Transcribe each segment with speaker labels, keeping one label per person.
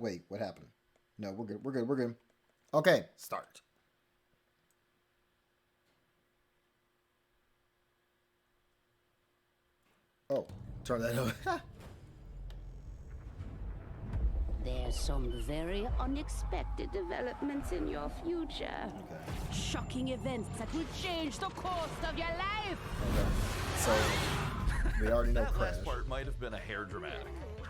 Speaker 1: Wait, what happened? No, we're good. We're good. We're good. Okay, start. Oh, turn that up.
Speaker 2: There's some very unexpected developments in your future.
Speaker 1: Okay.
Speaker 2: Shocking events that will change the course of your life.
Speaker 1: Okay. So we already know
Speaker 3: That
Speaker 1: Crash.
Speaker 3: last part might have been a hair dramatic,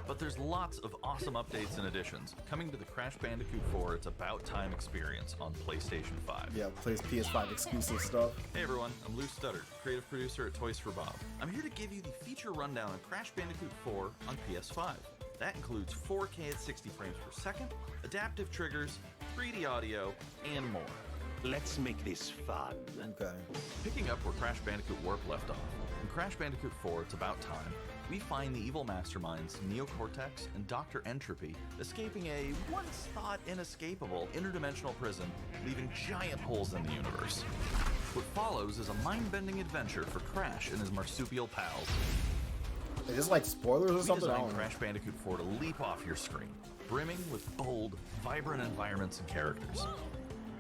Speaker 3: but there's lots of awesome updates and additions coming to the Crash Bandicoot 4 It's About Time experience on PlayStation 5.
Speaker 1: Yeah, plays PS5 exclusive stuff.
Speaker 3: Hey everyone, I'm Lou Studdard, creative producer at Toys for Bob. I'm here to give you the feature rundown on Crash Bandicoot 4 on PS5. That includes 4K at 60 frames per second, adaptive triggers, 3D audio, and more.
Speaker 4: Let's make this fun.
Speaker 1: Okay.
Speaker 3: Picking up where Crash Bandicoot Warp left off, in Crash Bandicoot 4 It's About Time, we find the evil masterminds Neo Cortex and Dr. Entropy escaping a once thought inescapable interdimensional prison, leaving giant holes in the universe. What follows is a mind-bending adventure for Crash and his marsupial pals.
Speaker 1: Is this like spoilers or
Speaker 3: We
Speaker 1: something? I
Speaker 3: designed
Speaker 1: don't know.
Speaker 3: Crash Bandicoot 4 to leap off your screen, brimming with bold, vibrant environments and characters.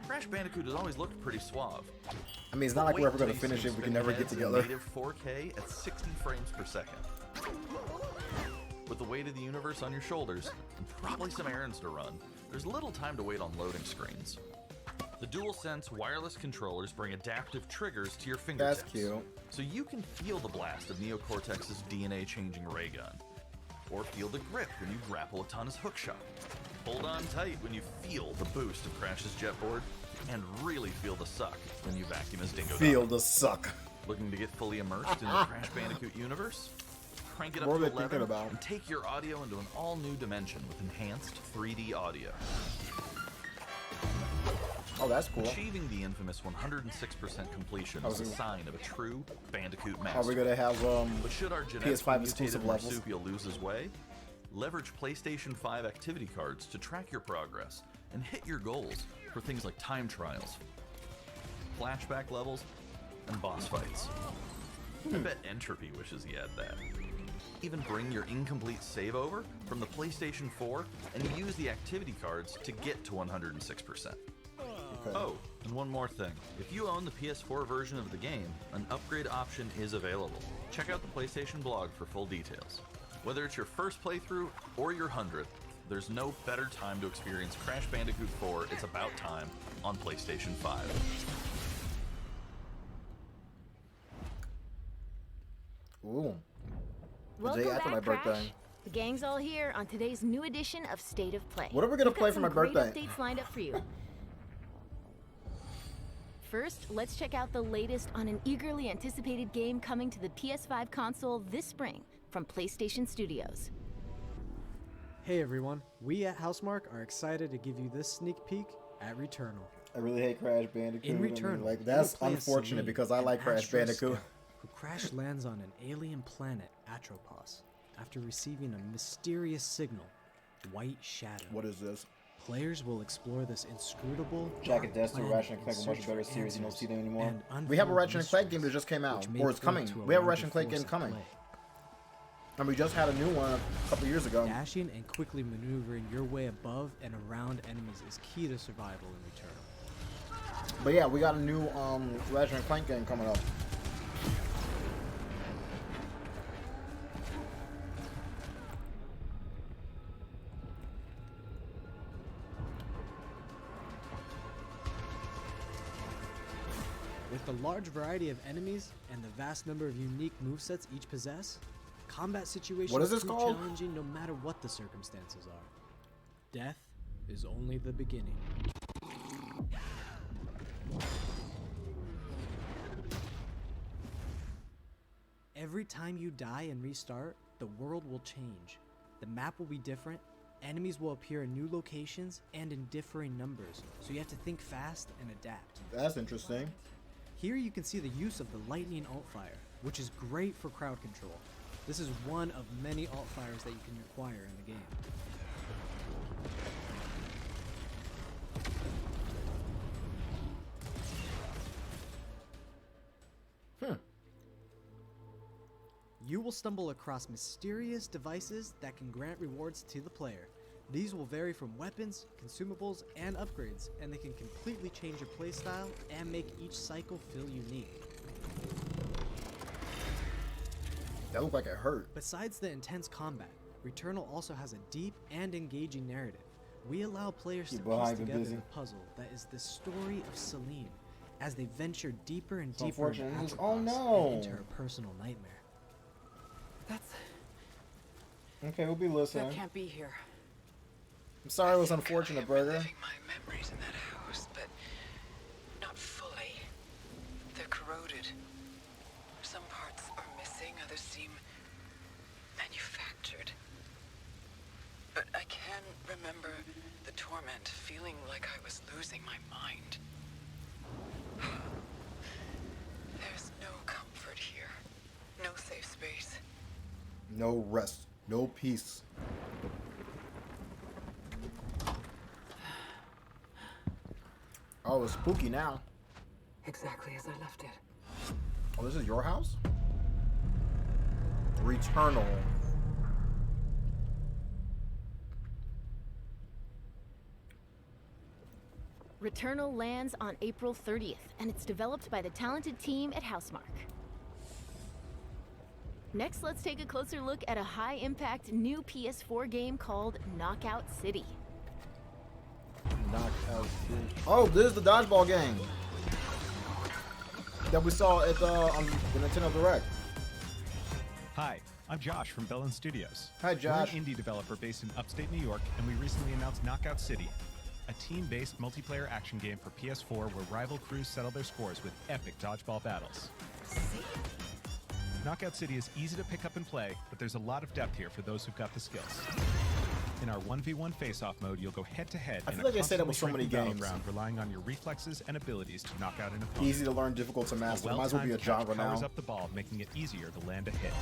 Speaker 3: Crash Bandicoot has always looked pretty suave.
Speaker 1: I mean, it's not like we're ever
Speaker 3: Wait
Speaker 1: going to
Speaker 3: till you
Speaker 1: finish
Speaker 3: see
Speaker 1: it. We
Speaker 3: spin
Speaker 1: can never get
Speaker 3: heads in
Speaker 1: together.
Speaker 3: Native 4K at 60 frames per second. With the weight of the universe on your shoulders, and probably some errands to run, there's little time to wait on loading screens. The DualSense wireless controllers bring adaptive triggers to your fingertips.
Speaker 1: That's cute.
Speaker 3: So you can feel the blast of Neo Cortex's DNA-changing ray gun. Or feel the grip when you grapple Atana's hookshot. Hold on tight when you feel the boost of Crash's jetboard, and really feel the suck when you vacuum his dingo
Speaker 1: Feel
Speaker 3: dog.
Speaker 1: the suck.
Speaker 3: Looking to get fully immersed in the Crash Bandicoot universe? Crank it up
Speaker 1: What
Speaker 3: to
Speaker 1: are they
Speaker 3: 11
Speaker 1: thinking about?
Speaker 3: and take your audio into an all-new dimension with enhanced 3D audio.
Speaker 1: Oh, that's cool.
Speaker 3: Achieving the infamous 106% completion is a sign of a true Bandicoot master.
Speaker 1: Are we going to have
Speaker 3: But should our genetically
Speaker 1: PS5
Speaker 3: mutated
Speaker 1: exclusive levels?
Speaker 3: marsupial lose his way? Leverage PlayStation 5 activity cards to track your progress and hit your goals for things like time trials, flashback levels, and boss fights. I bet Entropy wishes he had that. Even bring your incomplete save over from the PlayStation 4 and use the activity cards to get to 106%.
Speaker 1: Okay.
Speaker 3: Oh, and one more thing. If you own the PS4 version of the game, an upgrade option is available. Check out the PlayStation blog for full details. Whether it's your first playthrough or your 100th, there's no better time to experience Crash Bandicoot 4 It's About Time on PlayStation 5.
Speaker 1: Ooh.
Speaker 5: Welcome
Speaker 1: day after
Speaker 5: back,
Speaker 1: my birthday.
Speaker 5: Crash. The gang's all here on today's new edition of State of Play.
Speaker 1: What are we gonna
Speaker 5: We've got
Speaker 1: play for
Speaker 5: some
Speaker 1: my
Speaker 5: great
Speaker 1: birthday?
Speaker 5: updates lined up for you. First, let's check out the latest on an eagerly anticipated game coming to the PS5 console this spring from PlayStation Studios.
Speaker 6: Hey everyone, we at Housemark are excited to give you this sneak peek at Returnal.
Speaker 1: I really hate Crash Bandicoot.
Speaker 6: In
Speaker 1: I mean,
Speaker 6: Returnal,
Speaker 1: like
Speaker 6: you
Speaker 1: that's
Speaker 6: will play a
Speaker 1: unfortunate
Speaker 6: Celine,
Speaker 1: because I
Speaker 6: an
Speaker 1: like Crash
Speaker 6: Astro
Speaker 1: Bandicoot.
Speaker 6: Scout who crash lands on an alien planet, Atropos, after receiving a mysterious signal, White Shadow.
Speaker 1: What is this?
Speaker 6: Players will explore this inscrutable
Speaker 1: Jack and
Speaker 6: dark
Speaker 1: Dexter,
Speaker 6: planet
Speaker 1: Ratchet and
Speaker 6: in
Speaker 1: Clank, a much
Speaker 6: search
Speaker 1: better
Speaker 6: for
Speaker 1: series. You don't see them
Speaker 6: answers
Speaker 1: anymore.
Speaker 6: and
Speaker 1: We have a
Speaker 6: unfold
Speaker 1: Ratchet and Clank game that
Speaker 6: mysteries
Speaker 1: just came out,
Speaker 6: which may
Speaker 1: or it's
Speaker 6: point
Speaker 1: coming.
Speaker 6: to
Speaker 1: We have a
Speaker 6: larger
Speaker 1: Ratchet and Clank
Speaker 6: force
Speaker 1: game
Speaker 6: at
Speaker 1: coming,
Speaker 6: play.
Speaker 1: and we just had a new one a couple years ago.
Speaker 6: Dashing and quickly maneuvering your way above and around enemies is key to survival in Returnal.
Speaker 1: But yeah, we got a new Ratchet and Clank game coming up.
Speaker 6: With the large variety of enemies and the vast number of unique movesets each possess, combat situations
Speaker 1: What is this
Speaker 6: prove
Speaker 1: called?
Speaker 6: challenging no matter what the circumstances are. Death is only the beginning. Every time you die and restart, the world will change. The map will be different, enemies will appear in new locations and in differing numbers, so you have to think fast and adapt.
Speaker 1: That's interesting.
Speaker 6: Here you can see the use of the lightning alt-fire, which is great for crowd control. This is one of many alt-fires that you can acquire in the game. You will stumble across mysterious devices that can grant rewards to the player. These will vary from weapons, consumables, and upgrades, and they can completely change your playstyle and make each cycle feel unique.
Speaker 1: That looked like it hurt.
Speaker 6: Besides the intense combat, Returnal also has a deep and engaging narrative. We allow players to piece together the puzzle that is the story of Celine as they venture deeper and deeper into and into her personal nightmare.
Speaker 7: That's...
Speaker 1: Okay, we'll be listening.
Speaker 7: That can't be here.
Speaker 1: I'm sorry it was unfortunate, Burger.
Speaker 7: Reliving my memories in that house, but not fully. They're corroded. Some parts are missing, others seem manufactured. But I can remember the torment, feeling like I was losing my mind. There's no comfort here. No safe space.
Speaker 1: No rest. No peace. Oh, it's spooky now.
Speaker 7: Exactly as I left it.
Speaker 1: Oh, this is your house? Returnal.
Speaker 5: Returnal lands on April 30th, and it's developed by the talented team at Housemarque. Next, let's take a closer look at a high-impact new PS4 game called Knockout City.
Speaker 1: Knockout City. Oh, this is the dodgeball game that we saw at on the Nintendo Direct.
Speaker 8: Hi, I'm Josh from Bellin Studios.
Speaker 1: Hi, Josh.
Speaker 8: We're an indie developer based in upstate New York, and we recently announced Knockout City, a team-based multiplayer action game for PS4 where rival crews settle their scores with epic dodgeball battles. Knockout City is easy to pick up and play, but there's a lot of depth here for those who've got the skills. In our 1v1 face-off mode, you'll go head-to-head
Speaker 1: I
Speaker 8: in
Speaker 1: feel like
Speaker 8: a
Speaker 1: I said that with so
Speaker 8: constantly
Speaker 1: many
Speaker 8: shrinking
Speaker 1: games.
Speaker 8: battleground, relying on your reflexes and abilities to knock out an opponent.
Speaker 1: Easy to learn, difficult to master. Might as well be a genre now.
Speaker 8: Powers up the ball, making it easier to land a hit.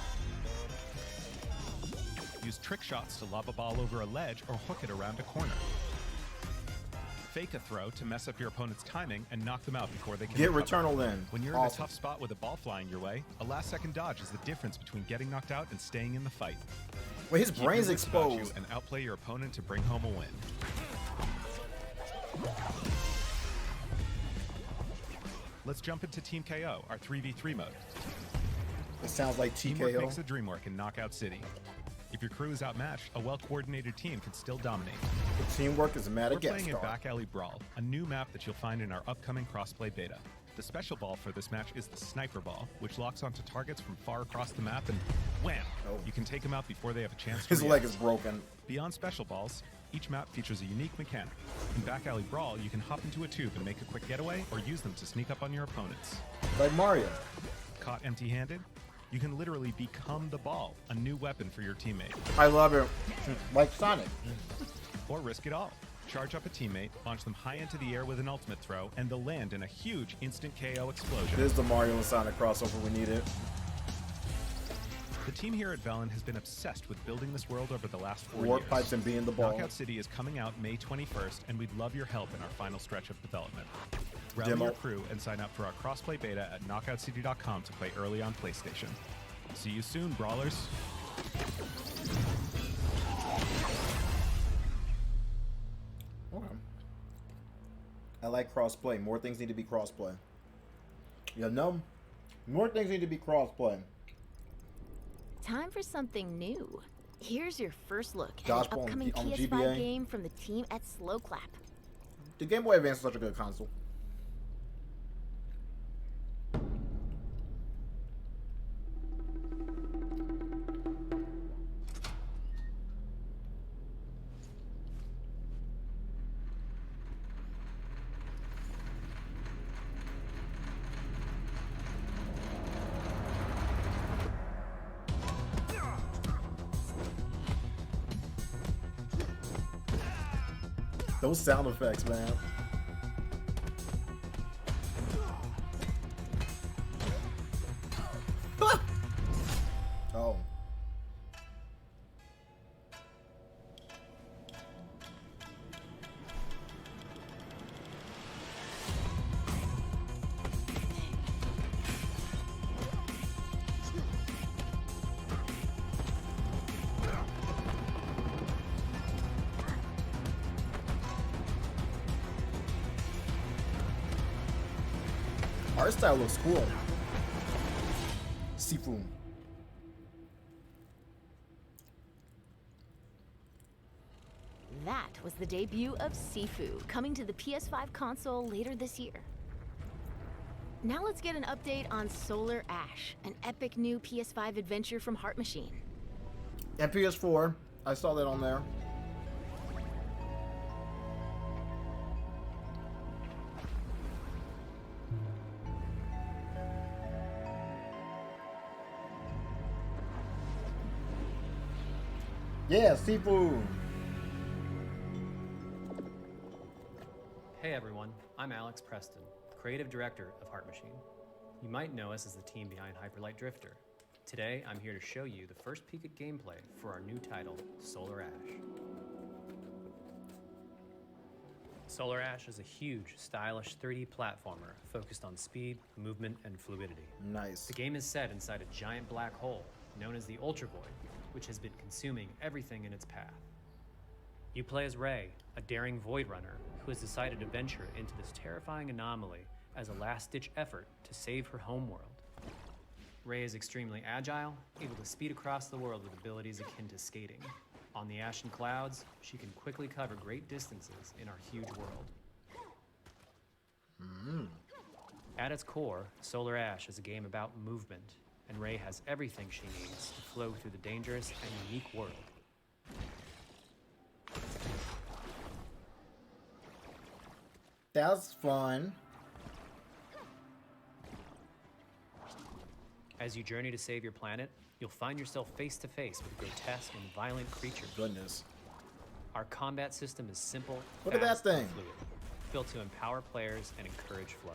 Speaker 8: Use trick shots to lob a ball over a ledge or hook it around a corner. Fake a throw to mess up your opponent's timing and knock them out before they can
Speaker 1: Get
Speaker 8: recover.
Speaker 1: Returnal in.
Speaker 8: When you're
Speaker 1: Awesome.
Speaker 8: in a tough spot with a ball flying your way, a last-second dodge is the difference between getting knocked out and staying in the fight.
Speaker 1: Wait, his
Speaker 8: Keep
Speaker 1: brain's
Speaker 8: your wits about you
Speaker 1: exposed.
Speaker 8: and outplay your opponent to bring home a win. Let's jump into Team KO, our 3v3 mode.
Speaker 1: It sounds like
Speaker 8: Teamwork
Speaker 1: TKO.
Speaker 8: makes the dream work in Knockout City. If your crew is outmatched, a well-coordinated team can still dominate.
Speaker 1: The teamwork is mad
Speaker 8: We're
Speaker 1: against
Speaker 8: playing in
Speaker 1: star.
Speaker 8: Back Alley Brawl, a new map that you'll find in our upcoming crossplay beta. The special ball for this match is the Sniper Ball, which locks onto targets from far across the map and wham!
Speaker 1: Oh.
Speaker 8: You can take them out before they have a chance to
Speaker 1: His
Speaker 8: react.
Speaker 1: leg is broken.
Speaker 8: Beyond special balls, each map features a unique mechanic. In Back Alley Brawl, you can hop into a tube and make a quick getaway, or use them to sneak up on your opponents.
Speaker 1: Like Mario.
Speaker 8: Caught empty-handed? You can literally become the ball, a new weapon for your teammate.
Speaker 1: I love it. Like Sonic.
Speaker 8: Or risk it all. Charge up a teammate, launch them high into the air with an ultimate throw, and they'll land in a huge instant KO explosion.
Speaker 1: This is the Mario and Sonic crossover we needed.
Speaker 8: The team here at Velen has been obsessed with building this world over the last 4
Speaker 1: Warp
Speaker 8: years.
Speaker 1: pipes and being the ball.
Speaker 8: Knockout City is coming out May 21st, and we'd love your help in our final stretch of development. Rally
Speaker 1: Demo.
Speaker 8: your crew and sign up for our crossplay beta at knockoutcity.com to play early on PlayStation. See you soon, brawlers.
Speaker 1: Okay. I like crossplay. More things need to be crossplay. You know? More things need to be crossplay.
Speaker 5: Time for something new. Here's your first look at
Speaker 1: Dodgeball
Speaker 5: an upcoming
Speaker 1: on
Speaker 5: PS5
Speaker 1: GBA.
Speaker 5: game from the team at Slowclap.
Speaker 1: The Game Boy Advance is such a good console. Those sound effects, man. Oh. Art style looks cool. Sifu.
Speaker 5: That was the debut of Sifu, coming to the PS5 console later this year. Now let's get an update on Solar Ash, an epic new PS5 adventure from Heart Machine.
Speaker 1: And PS4. I saw that on there. Yeah, Sifu.
Speaker 9: Hey everyone, I'm Alex Preston, creative director of Heart Machine. You might know us as the team behind Hyperlight Drifter. Today, I'm here to show you the first peek at gameplay for our new title, Solar Ash. Solar Ash is a huge, stylish 3D platformer focused on speed, movement, and fluidity.
Speaker 1: Nice.
Speaker 9: The game is set inside a giant black hole known as the Ultra Void, which has been consuming everything in its path. You play as Ray, a daring Void Runner who has decided to venture into this terrifying anomaly as a last-ditch effort to save her homeworld. Ray is extremely agile, able to speed across the world with abilities akin to skating. On the ashen clouds, she can quickly cover great distances in our huge world. At its core, Solar Ash is a game about movement, and Ray has everything she needs to flow through the dangerous and unique world.
Speaker 1: That's fun.
Speaker 9: As you journey to save your planet, you'll find yourself face to face with grotesque and violent creatures.
Speaker 1: Goodness.
Speaker 9: Our combat system is simple,
Speaker 1: Look at that
Speaker 9: fast, and
Speaker 1: thing.
Speaker 9: fluid, built to empower players and encourage flow.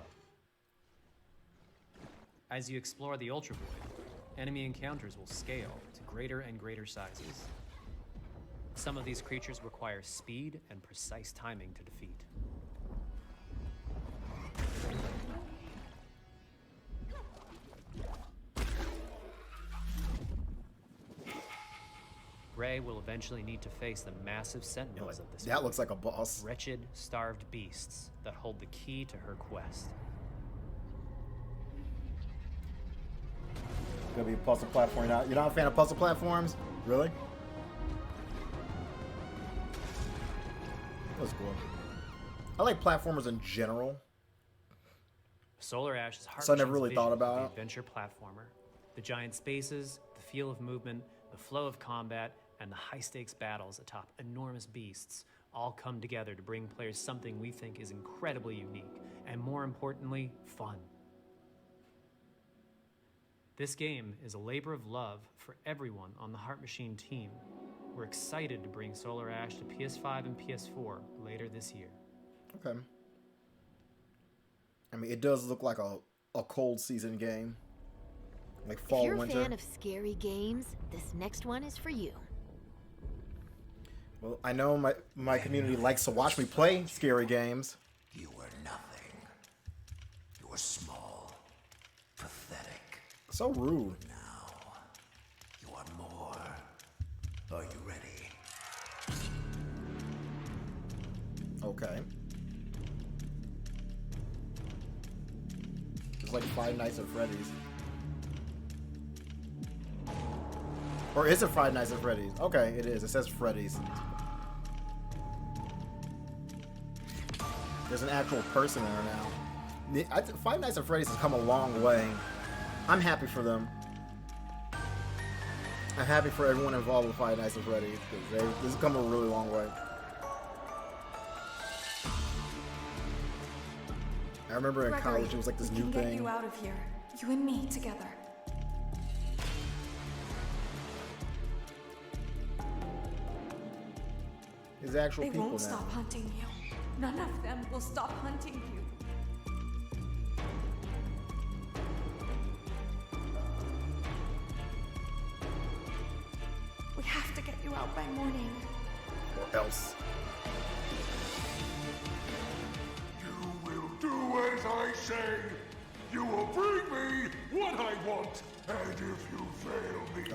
Speaker 9: As you explore the Ultra Void, enemy encounters will scale to greater and greater sizes. Some of these creatures require speed and precise timing to defeat. Ray will eventually need to face the massive sentinels of this
Speaker 1: That
Speaker 9: world.
Speaker 1: looks like a boss.
Speaker 9: Wretched, starved beasts that hold the key to her quest.
Speaker 1: Gonna be a puzzle platform now. You're not a fan of puzzle platforms? Really? That's cool. I like platformers in general.
Speaker 9: Solar Ash is Heart
Speaker 1: So I never
Speaker 9: Machine's
Speaker 1: really
Speaker 9: vision
Speaker 1: thought
Speaker 9: for the
Speaker 1: about it.
Speaker 9: adventure platformer. The giant spaces, the feel of movement, the flow of combat, and the high-stakes battles atop enormous beasts all come together to bring players something we think is incredibly unique, and more importantly, fun. This game is a labor of love for everyone on the Heart Machine team. We're excited to bring Solar Ash to PS5 and PS4 later this year.
Speaker 1: Okay. I mean, it does look like a cold season game. Like fall,
Speaker 5: If you're
Speaker 1: winter.
Speaker 5: a fan of scary games, this next one is for you.
Speaker 1: Well, I know my community likes to watch me play scary games.
Speaker 4: You were nothing. You were small, pathetic.
Speaker 1: So rude.
Speaker 4: Now, you are more. Are you ready?
Speaker 1: Okay. It's like Five Nights at Freddy's. Or is it Five Nights at Freddy's? Okay, it is. It says Freddy's. There's an actual person there now. Five Nights at Freddy's has come a long way. I'm happy for them. I'm happy for everyone involved with Five Nights at Freddy's because this has come a really long way. I remember in college it was like this new
Speaker 10: we can
Speaker 1: thing.
Speaker 10: get you out of here. You and me together.
Speaker 1: There's actual
Speaker 10: They
Speaker 1: people
Speaker 10: won't
Speaker 1: now.
Speaker 10: stop hunting you. None of them will stop hunting you. We have to get you out by morning.
Speaker 1: Or else.
Speaker 11: You will do as I say. You will bring me what I want. And if you fail me,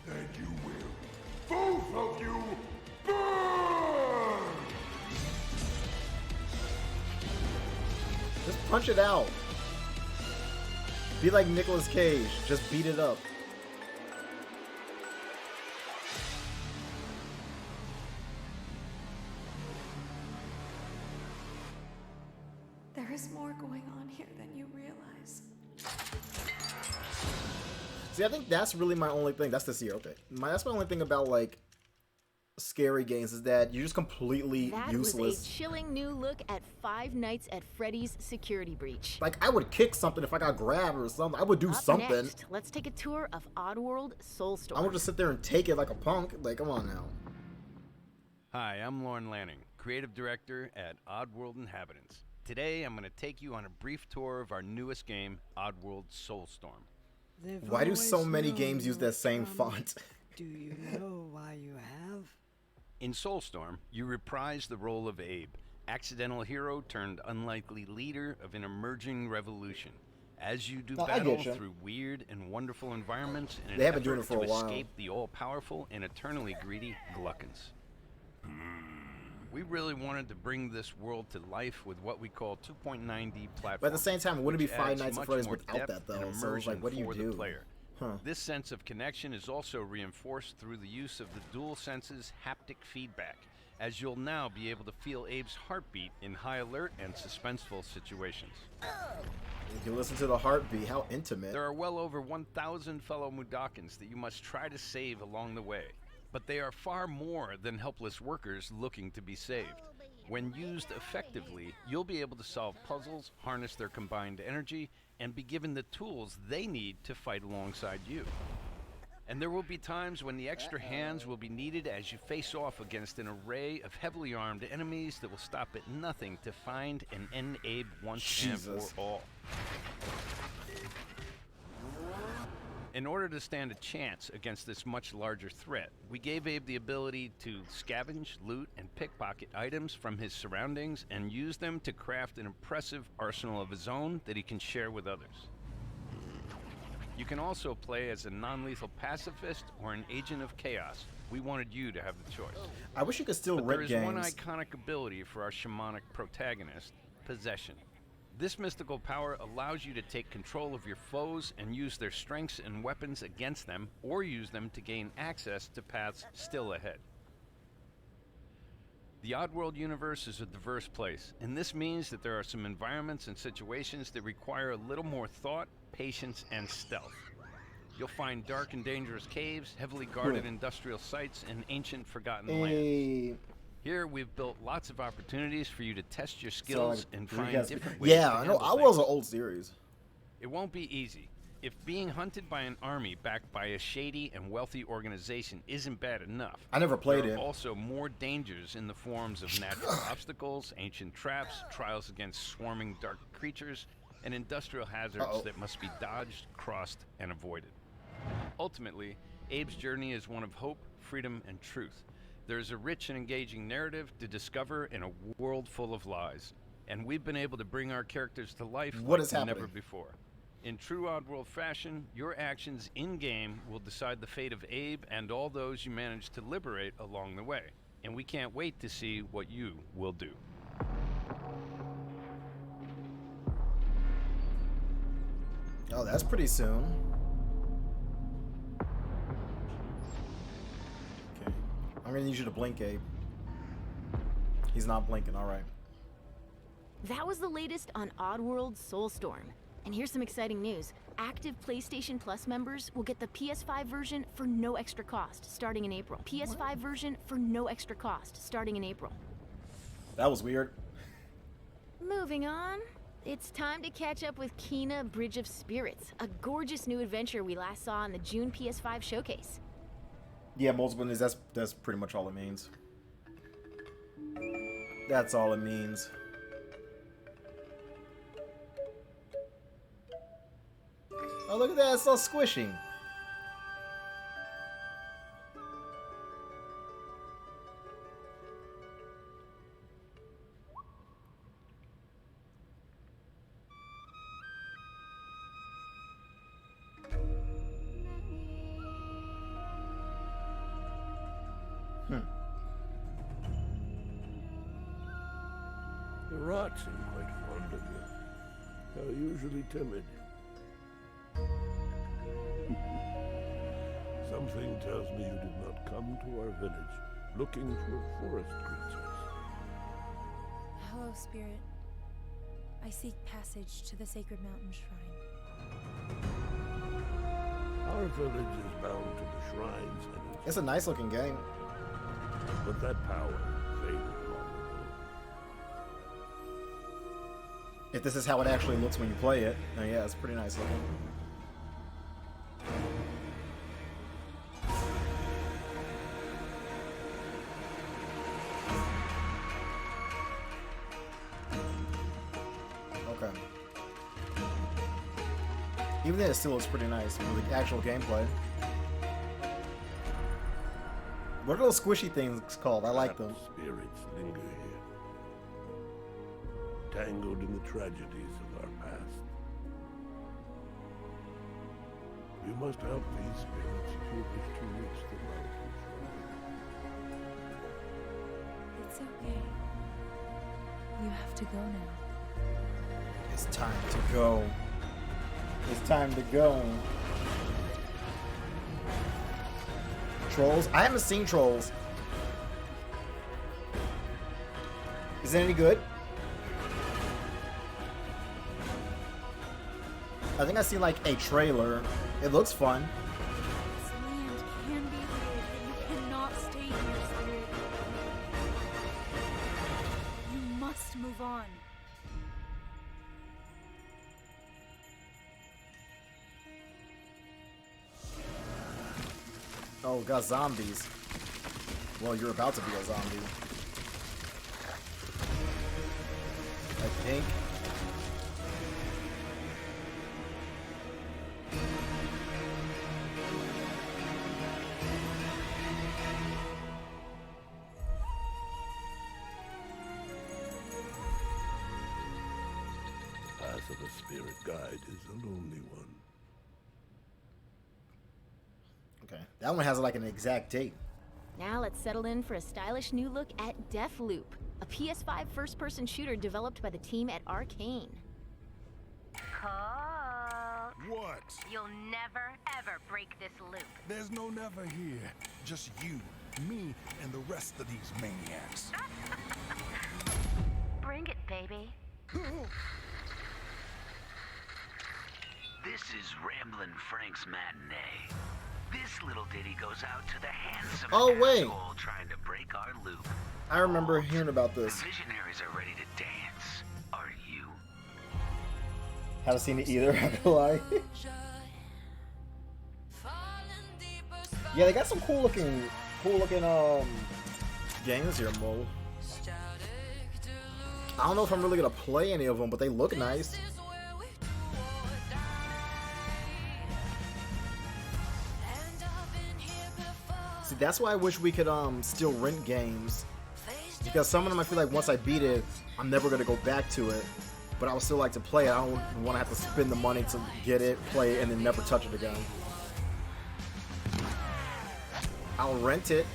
Speaker 11: then you will. Both of you burn!
Speaker 1: Just punch it out. Be like Nicolas Cage. Just beat it up.
Speaker 10: There is more going on here than you realize.
Speaker 1: See, I think that's really my only thing. That's this year, okay. That's my only thing about, like, scary games is that you're just completely useless.
Speaker 5: That was a chilling new look at Five Nights at Freddy's Security Breach.
Speaker 1: Like, I would kick something if I got grabbed or something. I would do something.
Speaker 5: Next, let's take a tour of Oddworld Soulstorm.
Speaker 1: I would just sit there and take it like a punk. Like, come on now.
Speaker 12: Hi, I'm Lauren Lanning, Creative Director at Oddworld Inhabitants. Today, I'm going to take you on a brief tour of our newest game, Oddworld Soulstorm.
Speaker 1: Why do so many games use that same font?
Speaker 13: Do you know why you have?
Speaker 12: In Soulstorm, you reprise the role of Abe, accidental hero turned unlikely leader of an emerging revolution. As you do battle through weird and wonderful environments in an effort to escape the all-powerful and eternally greedy Gluckins. We really wanted to bring this world to life with what we call 2.9D platform.
Speaker 1: But at the same time, it wouldn't be Five Nights at Freddy's without that, though. So it's like, what do you do? Huh.
Speaker 12: This sense of connection is also reinforced through the use of the DualSense's haptic feedback, as you'll now be able to feel Abe's heartbeat in high alert and suspenseful situations.
Speaker 1: You can listen to the heartbeat. How intimate.
Speaker 12: There are well over 1,000 fellow Mudokons that you must try to save along the way. But they are far more than helpless workers looking to be saved. When used effectively, you'll be able to solve puzzles, harness their combined energy, and be given the tools they need to fight alongside you. And there will be times when the extra hands will be needed as you face off against an array of heavily armed enemies that will stop at nothing to find and end Abe once and for all. In order to stand a chance against this much larger threat, we gave Abe the ability to scavenge, loot, and pickpocket items from his surroundings and use them to craft an impressive arsenal of his own that he can share with others. You can also play as a non-lethal pacifist or an agent of chaos. We wanted you to have the choice.
Speaker 1: I wish you could still rip games.
Speaker 12: There is one iconic ability for our shamanic protagonist, Possession. This mystical power allows you to take control of your foes and use their strengths and weapons against them, or use them to gain access to paths still ahead. The Oddworld universe is a diverse place, and this means that there are some environments and situations that require a little more thought, patience, and stealth. You'll find dark and dangerous caves, heavily guarded industrial sites, and ancient forgotten lands. Here, we've built lots of opportunities for you to test your skills and find different ways to
Speaker 1: I know. Oddworld's an old series.
Speaker 12: It won't be easy. If being hunted by an army backed by a shady and wealthy organization isn't bad enough,
Speaker 1: I never played
Speaker 12: there
Speaker 1: it.
Speaker 12: are also more dangers in the forms of natural obstacles, ancient traps, trials against swarming dark creatures, and industrial hazards that must be dodged, crossed, and avoided. Ultimately, Abe's journey is one of hope, freedom, and truth. There is a rich and engaging narrative to discover in a world full of lies, and we've been able to bring our characters to life like never before. In true Oddworld fashion, your actions in-game will decide the fate of Abe and all those you manage to liberate along the way, and we can't wait to see what you will do.
Speaker 1: Oh, that's pretty soon. I'm gonna need you to blink, Abe. He's not blinking, alright.
Speaker 5: That was the latest on Oddworld Soulstorm. And here's some exciting news. Active PlayStation Plus members will get the PS5 version for no extra cost starting in April. PS5 version for no extra cost starting in April.
Speaker 1: That was weird.
Speaker 5: Moving on. It's time to catch up with Kena Bridge of Spirits, a gorgeous new adventure we last saw in the June PS5 showcase.
Speaker 1: Yeah, multiple news, that's pretty much all it means. That's all it means. Oh, look at that, it's all squishing.
Speaker 11: The rats seem quite fond of you. They're usually timid. Something tells me you did not come to our village looking for forest creatures.
Speaker 14: Hello, Spirit. I seek passage to the Sacred Mountain Shrine.
Speaker 11: Our village is bound to the shrines and
Speaker 1: It's a nice looking game.
Speaker 11: but that power faded long ago.
Speaker 1: If this is how it actually looks when you play it, then yeah, it's pretty nice looking. Okay. Even then, it still looks pretty nice with the actual gameplay. What are those squishy things called? I like them.
Speaker 11: Spirits linger here, tangled in the tragedies of our past. You must help these spirits if you wish to reach the mountain shrine.
Speaker 14: It's okay. You have to go now.
Speaker 1: It's time to go. It's time to go. Trolls? I haven't seen Trolls. Is it any good? I think I seen like a trailer. It looks fun.
Speaker 14: This land can be hid, but you cannot stay here, Spirit. You must move on.
Speaker 1: Oh, got zombies. Well, you're about to be a zombie. I think.
Speaker 11: The path of a spirit guide is a lonely one.
Speaker 1: Okay. That one has like an exact date.
Speaker 5: Now let's settle in for a stylish new look at Deathloop, a PS5 first-person shooter developed by the team at Arcane.
Speaker 15: Cool.
Speaker 16: What?
Speaker 15: You'll never, ever break this loop.
Speaker 16: There's no never here. Just you, me, and the rest of these maniacs.
Speaker 15: Bring it, baby.
Speaker 17: This is Ramblin' Frank's Matinee. This little ditty goes out to the handsome asshole trying to break our loop.
Speaker 1: I remember hearing about this.
Speaker 17: The visionaries are ready to dance. Are you?
Speaker 1: Haven't seen it either, I feel like. Yeah, they got some cool looking games here, Mo. I don't know if I'm really gonna play any of them, but they look nice. See, that's why I wish we could still rent games, because some of them I feel like once I beat it, I'm never gonna go back to it. But I would still like to play it. I don't want to have to spend the money to get it, play it, and then never touch it again. I'll rent it.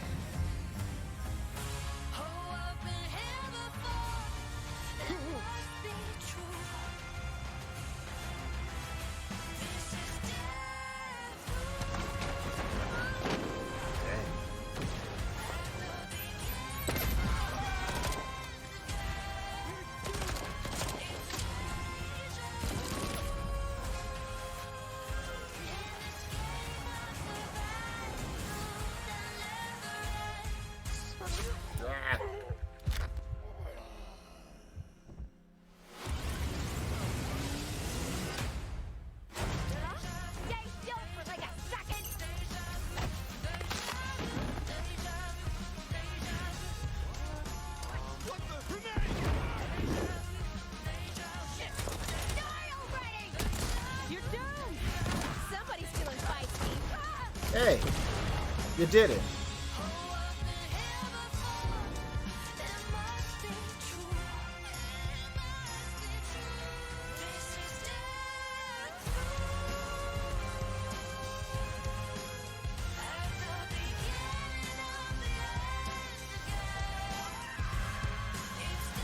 Speaker 1: Hey, you did it.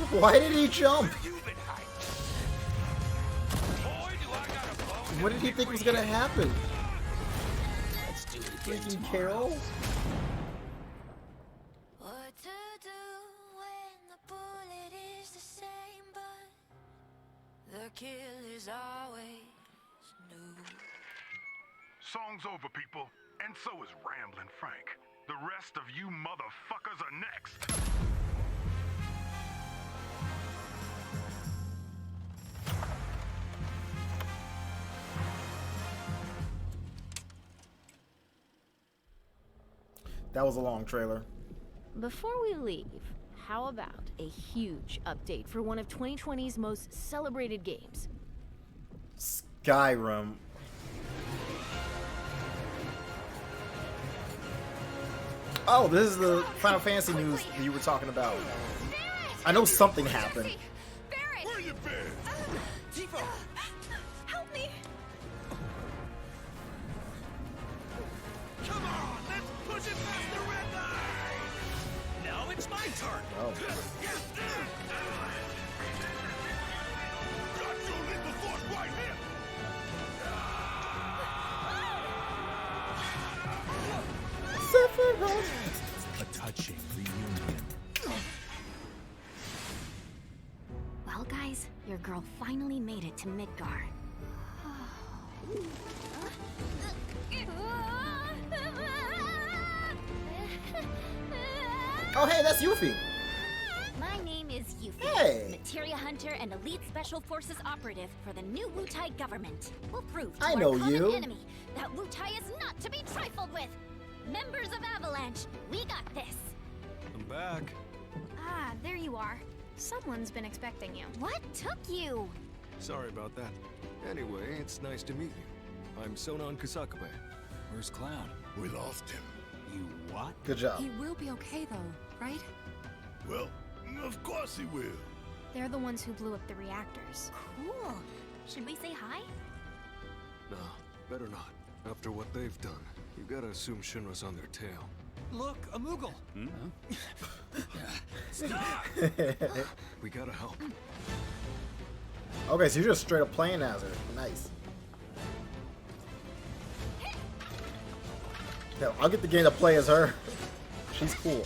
Speaker 1: Why did he jump? What did he think was gonna happen? freaking Carol?
Speaker 18: What to do when the bullet is the same, but the kill is always new.
Speaker 11: Song's over, people. And so is Ramblin' Frank. The rest of you motherfuckers are next.
Speaker 1: That was a long trailer.
Speaker 5: Before we leave, how about a huge update for one of 2020's most celebrated games?
Speaker 1: Skyrim. Oh, this is the Final Fantasy news that you were talking about. I know something happened.
Speaker 11: Where you been?
Speaker 14: Tifa! Help me!
Speaker 4: Come on, let's push it past the red line! Now it's my turn!
Speaker 1: Oh.
Speaker 11: Got your lethal force right here!
Speaker 8: A touching reunion.
Speaker 5: Well, guys, your girl finally made it to Midgar.
Speaker 1: Oh, hey, that's Yuffie.
Speaker 19: My name is Yuffie,
Speaker 1: Hey.
Speaker 19: Materia Hunter and Elite Special Forces operative for the new Wutai government. We'll prove to
Speaker 1: I
Speaker 19: our
Speaker 1: know
Speaker 19: common
Speaker 1: you.
Speaker 19: enemy that Wutai is not to be trifled with. Members of Avalanche, we got this.
Speaker 20: I'm back.
Speaker 5: Ah, there you are. Someone's been expecting you.
Speaker 19: What took you?
Speaker 20: Sorry about that. Anyway, it's nice to meet you. I'm Sonon Kusakabe. Where's Clown?
Speaker 11: We lost him.
Speaker 20: You what?
Speaker 1: Good job.
Speaker 10: He will be okay, though, right?
Speaker 11: Well, of course he will.
Speaker 5: They're the ones who blew up the reactors.
Speaker 19: Cool. Should we say hi?
Speaker 20: No, better not. After what they've done, you gotta assume Shinra's on their tail.
Speaker 6: Look, a Moogle!
Speaker 20: Stop! We gotta help.
Speaker 1: Okay, so you're just straight up playing as her. Nice. Hell, I'll get the game to play as her. She's cool.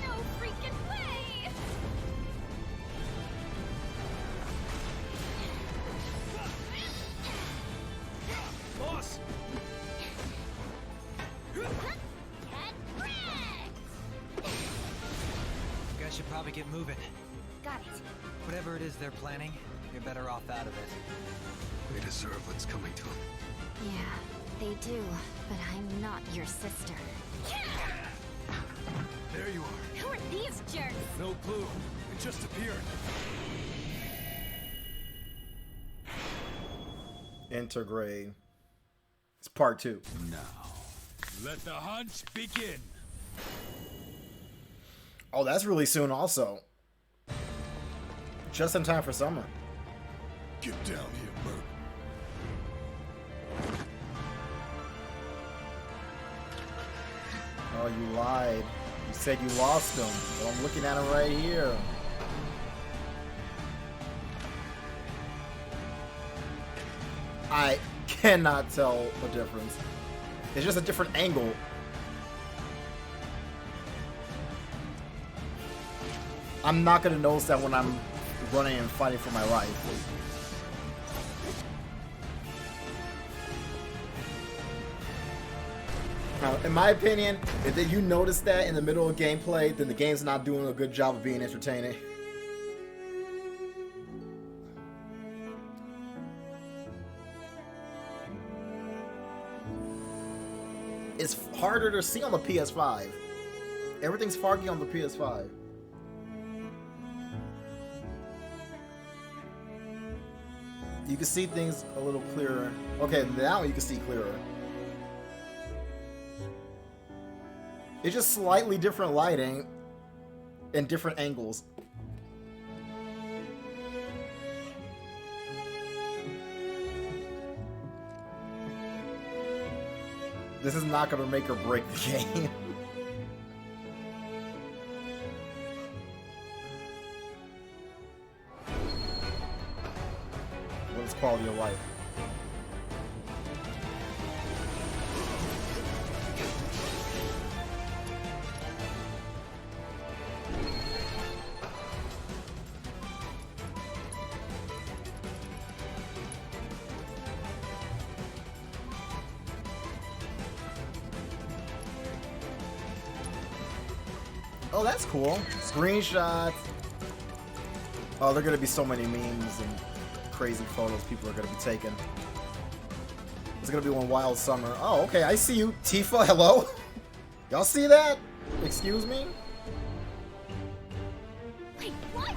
Speaker 19: No freaking way!
Speaker 20: Boss!
Speaker 6: You guys should probably get moving.
Speaker 19: Got it.
Speaker 6: Whatever it is they're planning, you're better off out of it.
Speaker 20: They deserve what's coming to them.
Speaker 19: Yeah, they do, but I'm not your sister.
Speaker 20: There you are.
Speaker 19: Who are these jerks?
Speaker 20: No clue. It just appeared.
Speaker 1: Intergrade. It's part 2.
Speaker 16: Now, let the hunt begin.
Speaker 1: Oh, that's really soon also. Just in time for summer.
Speaker 11: Get down here, Merc.
Speaker 1: Oh, you lied. You said you lost him, but I'm looking at him right here. I cannot tell the difference. It's just a different angle. I'm not gonna notice that when I'm running and fighting for my life. Now, in my opinion, if you notice that in the middle of gameplay, then the game's not doing a good job of being entertaining. It's harder to see on the PS5. Everything's foggy on the PS5. You can see things a little clearer. Okay, now you can see clearer. It's just slightly different lighting and different angles. This is not going to make or break the game. its quality of life. Oh, that's cool. Screenshots. Oh, there are going to be so many memes and crazy photos people are going to be taking. It's going to be one wild summer. Oh, okay. I see you. Tifa, hello? Y'all see that? Excuse me?
Speaker 19: Wait, what?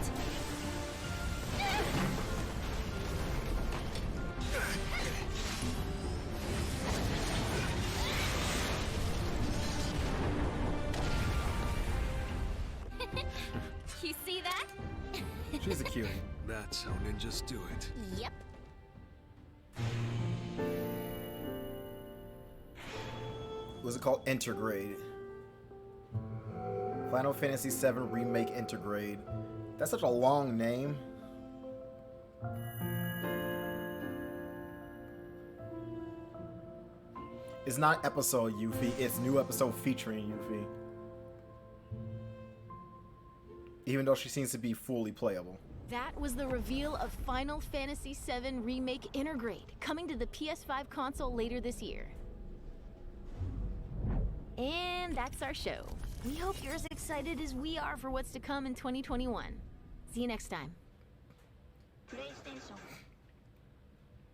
Speaker 19: You see that?
Speaker 1: She's a cutie.
Speaker 20: That's how ninjas do it.
Speaker 19: Yep.
Speaker 1: What's it called? Intergrade. Final Fantasy VII Remake Intergrade. That's such a long name. It's not episode Yuffie, it's new episode featuring Yuffie. Even though she seems to be fully playable.
Speaker 5: That was the reveal of Final Fantasy VII Remake Intergrade, coming to the PS5 console later this year. And that's our show. We hope you're as excited as we are for what's to come in 2021. See you next time.
Speaker 2: PlayStation.